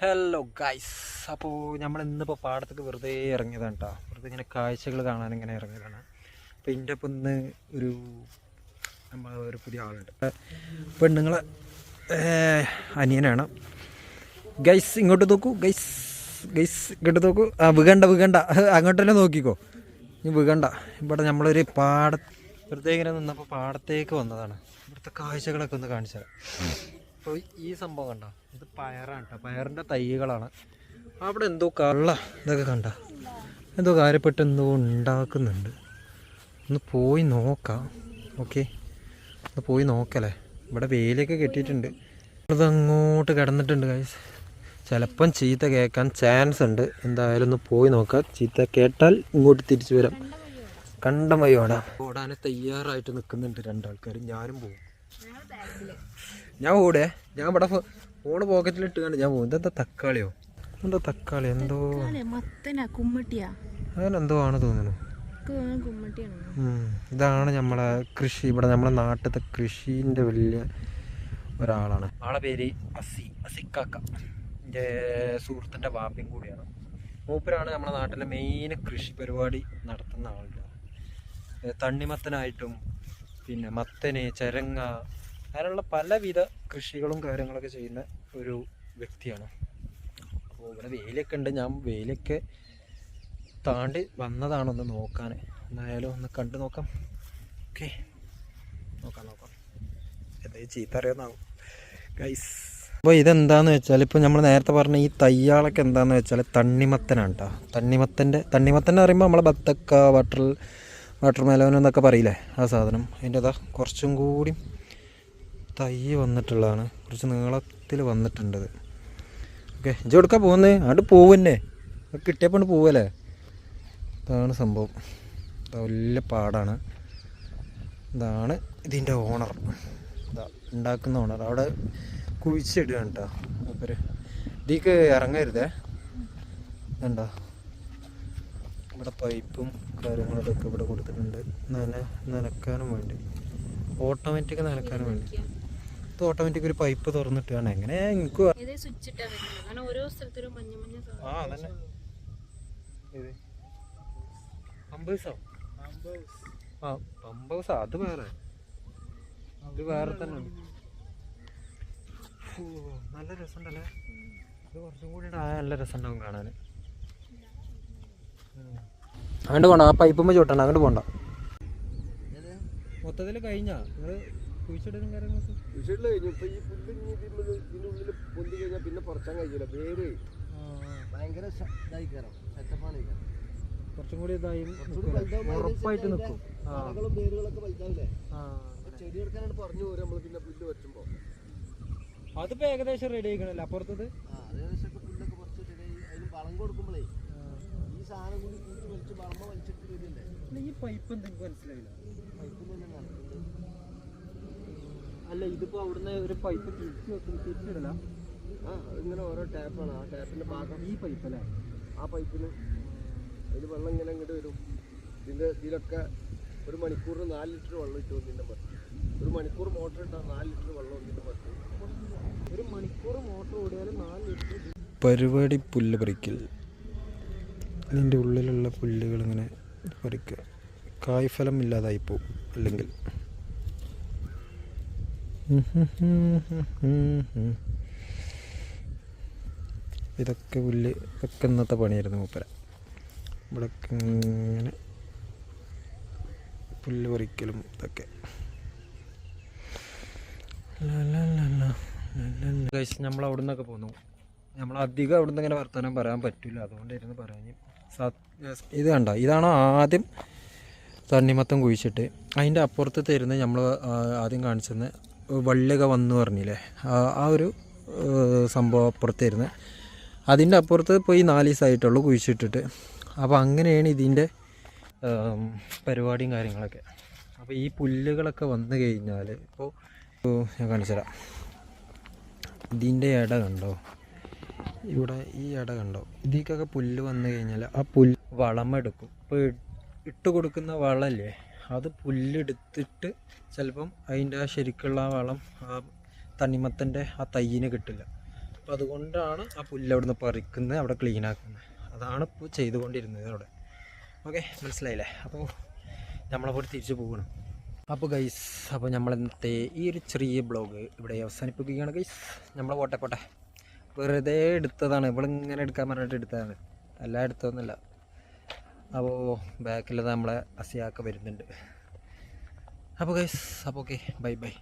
Hello guys, അപ്പോൾ നമ്മൾ ഇന്നിപ്പോൾ പാടത്തേക്ക് വെറുതെ ഇറങ്ങിയതാണ് കേട്ടോ. വെറുതെ ഇങ്ങനെ കാഴ്ചകൾ കാണാൻ ഇങ്ങനെ ഇറങ്ങിയതാണ്. അപ്പോൾ ഇതിൻ്റെ ഒപ്പം ഇന്ന് ഒരു പുതിയ ആളുണ്ട്. പെണ്ണുങ്ങളെ അനിയനാണ്. ഗൈസ് ഇങ്ങോട്ട് നോക്കൂ, ഗൈസ് ഇങ്ങോട്ട് നോക്കൂ. വികണ്ട അങ്ങോട്ട് തന്നെ നോക്കിക്കോ, നീ വികണ്ട. ഇവിടെ നമ്മളൊരു വെറുതെ ഇങ്ങനെ നിന്നപ്പോൾ പാടത്തേക്ക് വന്നതാണ്. ഇവിടുത്തെ കാഴ്ചകളൊക്കെ ഒന്ന് കാണിച്ചു തരാം. അപ്പോൾ ഈ സംഭവം കണ്ട, ഇത് പയറാണ് കേട്ടോ, പയറിൻ്റെ തൈകളാണ്. അവിടെ എന്തോ ഇതൊക്കെ കണ്ട, എന്തോ കാര്യപ്പെട്ട് എന്തോ ഉണ്ടാക്കുന്നുണ്ട്. ഒന്ന് പോയി നോക്കാം. ഓക്കെ, ഒന്ന് പോയി നോക്കല്ലേ. ഇവിടെ വേലിയൊക്കെ കെട്ടിയിട്ടുണ്ട്. ഇതങ്ങോട്ട് കിടന്നിട്ടുണ്ട് ഗൈസ്. ചിലപ്പം ചീത്ത കേൾക്കാൻ ചാൻസ് ഉണ്ട്. എന്തായാലും ഒന്ന് പോയി നോക്കാം. ചീത്ത കേട്ടാൽ ഇങ്ങോട്ട് തിരിച്ചു വരാം. കണ്ടം വഴി ഓടാൻ തയ്യാറായിട്ട് നിൽക്കുന്നുണ്ട് രണ്ടാൾക്കാരും. ഞാനും പോകും. ഞാൻ ഇവിടെ ഫോണ് പോക്കറ്റിലിട്ട് കണ്ട് ഞാൻ പോകും. ഇതെന്താ തക്കാളിയോ? എന്തോ തക്കാളി എന്തോ അങ്ങനെ എന്തോ ആണ് തോന്നുന്നു. ഇതാണ് നമ്മളെ കൃഷി. ഇവിടെ നമ്മളെ നാട്ടിലത്തെ കൃഷീൻ്റെ വലിയ ഒരാളാണ്. ആളെ പേര് അസിക്കാക്ക. എൻ്റെ സുഹൃത്തിൻ്റെ വാപ്പയും കൂടിയാണ്. മൂപ്പരാണ് നമ്മുടെ നാട്ടിലെ മെയിൻ കൃഷി പരിപാടി നടത്തുന്ന ആളുണ്ട്. തണ്ണിമത്തനായിട്ടും പിന്നെ മത്തന്, ചരങ്ങ, അങ്ങനെയുള്ള പലവിധ കൃഷികളും കാര്യങ്ങളൊക്കെ ചെയ്യുന്ന ഒരു വ്യക്തിയാണ്. അപ്പോൾ ഇവിടെ വേലിയൊക്കെ ഉണ്ട്. ഞാൻ വേലിയൊക്കെ താണ്ടി വന്നതാണൊന്ന് നോക്കാൻ. എന്നായാലും ഒന്ന് കണ്ടു നോക്കാം. ഓക്കെ, നോക്കാം. എന്തായാലും ചീത്ത അറിയാമെന്നാവും ഗൈസ്. അപ്പോൾ ഇതെന്താണെന്ന് വെച്ചാൽ, ഇപ്പോൾ നമ്മൾ നേരത്തെ പറഞ്ഞ ഈ തയ്യാളൊക്കെ എന്താണെന്ന് വെച്ചാൽ തണ്ണിമത്തനാണ് കേട്ടോ. തണ്ണിമത്തൻ പറയുമ്പോൾ നമ്മളെ ബത്തക്ക, വാട്ടർ മെലോൻ എന്നൊക്കെ പറയില്ലേ, ആ സാധനം. അതിൻ്റെതാ കുറച്ചും കൂടി തൈ വന്നിട്ടുള്ളതാണ്. കുറച്ച് നീളത്തിൽ വന്നിട്ടുണ്ടത്. ഓക്കെ, ഇജ്ജ് കൊടുക്കാൻ പോകുന്നത് അങ്ങോട്ട് പോവുന്നെ, കിട്ടിയപ്പോൾ പോവല്ലേ. ഇതാണ് സംഭവം. വലിയ പാടാണ്. ഇതാണ് ഇതിൻ്റെ ഓണർ, ഉണ്ടാക്കുന്ന ഓണർ. അവിടെ കുഴിച്ചിടുകയാണ് കേട്ടോ മൂപ്പര്. ഇതിക്ക് ഇറങ്ങരുതേ. വേണ്ട, ഇവിടെ പൈപ്പും കാര്യങ്ങളൊക്കെ ഇവിടെ കൊടുത്തിട്ടുണ്ട്. നനക്കാനും വേണ്ടി, ഓട്ടോമാറ്റിക് നനക്കാനും വേണ്ടി. ഇത് ഓട്ടോമാറ്റിക് ഒരു പൈപ്പ് തുറന്നിട്ടാണ്. എങ്ങനെ എനിക്ക് അതന്നെ പമ്പൗസോ അത് വേറെ, ഇത് വേറെ തന്നെ. നല്ല രസമുണ്ടല്ലേ. ഇത് കുറച്ചും കൂടി നല്ല രസമുണ്ടാവും കാണാൻ. അങ്ങോട്ട് പോണ്ട, ആ പൈപ്പുമ്മ ചോട്ടണ്ട, അങ്ങോട്ട് പോണ്ട. മൊത്തത്തിൽ കഴിഞ്ഞാ നിങ്ങൾ കുഴിച്ചിടലും കാര്യങ്ങളൊക്കെ കഴിഞ്ഞു. ഇപ്പൊ ഈ പുല്ല് ഇതിനുള്ളിൽ പൊന്തി കഴിഞ്ഞാൽ പിന്നെ പുറച്ചാൻ കഴിയില്ല. വേര് ഭയങ്കര ഇതായി കയറാം, സെറ്റപ്പാണ്. കുറച്ചും കൂടി ഇതായി ഉറപ്പായിട്ട് നിൽക്കും. വേരുകളൊക്കെ വലുതാവില്ലേ. ചെടി എടുക്കാനായിട്ട് പറഞ്ഞു പോരും നമ്മള്. പിന്നെ പുല്ല് വെച്ചുമ്പോ അതിപ്പോ ഏകദേശം റെഡി ആയിക്കണല്ലോ അപ്പുറത്തത്. ഏകദേശം പുല്ലൊക്കെ കുറച്ച് റെഡി. അതിന് വളം കൊടുക്കുമ്പോഴേ ഈ സാധനം കൂടി കൂട്ടി വലിച്ച് വളമ വലിച്ചിട്ട് വരില്ലേ. ഈ പൈപ്പ് എന്തെങ്കിലും മനസ്സിലായില്ല. പൈപ്പിൽ തന്നെ നടക്കുന്നത്. അല്ല, ഇതിപ്പോ അവിടുന്ന് ഒരു പൈപ്പ് തിരിച്ചിടല. അതിങ്ങനെ ഓരോ ടാപ്പാണ്. ആ ടാപ്പിന്റെ ഭാഗം ഈ പൈപ്പ് അല്ലേ. ആ പൈപ്പിന് അതിൽ വെള്ളം ഇങ്ങനെ ഇങ്ങോട്ട് വരും. ഇതിലൊക്കെ ഒരു മണിക്കൂറിന് 4 ലിറ്റർ വെള്ളം ഇട്ടു ഇതിൻ്റെ പറ്റും. ഒരു മണിക്കൂർ മോട്ടർ ഇട്ടാൽ 4 ലിറ്റർ വെള്ളം ഇതിൻ്റെ പറ്റും. ഒരു മണിക്കൂർ മോട്ടർ ഓടിയാലും 4 ലിറ്റർ. പരിപാടി പുല്ല് പറിക്കൽ. ഇതിൻ്റെ ഉള്ളിലുള്ള പുല്ലുകൾ ഇങ്ങനെ പറിക്കുക. കായ്ഫലം ഇല്ലാതായിപ്പോവും അല്ലെങ്കിൽ. ഇതൊക്കെ പുല്ല്, ഇതൊക്കെ ഇന്നത്തെ പണിയായിരുന്നു മൂപ്പര. ഇവിടെ ഇങ്ങനെ പുല്ല് പറിക്കലും ഇതൊക്കെ. നമ്മൾ അവിടെ നിന്നൊക്കെ പോന്നു. നമ്മൾ അധികം അവിടെ നിന്ന് ഇങ്ങനെ വർത്തമാനം പറയാൻ പറ്റില്ല, അതുകൊണ്ടിരുന്ന് പറയാൻ. ഇത് കണ്ട, ഇതാണ് ആദ്യം തണ്ണിമത്തം കുഴിച്ചിട്ട് അതിൻ്റെ അപ്പുറത്ത് തരുന്നത് നമ്മൾ ആദ്യം കാണിച്ചെന്ന് വള്ളിയൊക്കെ വന്ന് പറഞ്ഞില്ലേ, ആ ഒരു സംഭവം അപ്പുറത്ത് തരുന്നത്. അതിൻ്റെ അപ്പുറത്ത് ഇപ്പോൾ ഈ 4 ദിവസമായിട്ടുള്ളൂ കുഴിച്ചിട്ടിട്ട്. അപ്പോൾ അങ്ങനെയാണ് ഇതിൻ്റെ പരിപാടിയും കാര്യങ്ങളൊക്കെ. അപ്പോൾ ഈ പുല്ലുകളൊക്കെ വന്നു കഴിഞ്ഞാൽ ഇപ്പോൾ ഞാൻ കാണിച്ചുതരാം. ഇതിൻ്റെ ഇട കണ്ടോ, ഇവിടെ ഈ ഇട കണ്ടോ, ഇതിക്കൊക്കെ പുല്ല് വന്നു കഴിഞ്ഞാൽ ആ പുല്ല് വളമെടുക്കും. ഇപ്പോൾ ഇട്ട് കൊടുക്കുന്ന വളമല്ലേ, അത് പുല്ലെടുത്തിട്ട് ചിലപ്പം അതിൻ്റെ ആ ശരിക്കുള്ള ആ വളം ആ തണ്ണിമത്തൻ്റെ ആ തൈയിന് കിട്ടില്ല. അപ്പോൾ അതുകൊണ്ടാണ് ആ പുല്ല് അവിടെ നിന്ന് പറിക്കുന്നത്, അവിടെ ക്ലീൻ ആക്കുന്നത്. അതാണ് ഇപ്പോൾ ചെയ്തുകൊണ്ടിരുന്നത് അവിടെ. ഓക്കെ, മനസ്സിലായില്ലേ? അപ്പോൾ നമ്മളപ്പോൾ തിരിച്ചു പോകണം. അപ്പോൾ ഗൈസ്, അപ്പോൾ നമ്മളെന്നത്തെ ഈ ഒരു ചെറിയ ബ്ലോഗ് ഇവിടെ അവസാനിപ്പിക്കുകയാണ് ഗൈസ്. നമ്മളെ പോട്ടെ വെറുതെ എടുത്തതാണ്, ഇവളിങ്ങനെ എടുക്കാൻ പറഞ്ഞിട്ട് എടുത്തതാണ്, എല്ലാം എടുത്തതൊന്നുമില്ല. അപ്പോൾ ബാക്കിൽ നമ്മളെ അസിയാക്ക വരുന്നുണ്ട്. അപ്പോൾ ഗൈസ്, അപ്പോൾ ഓക്കെ, ബൈ.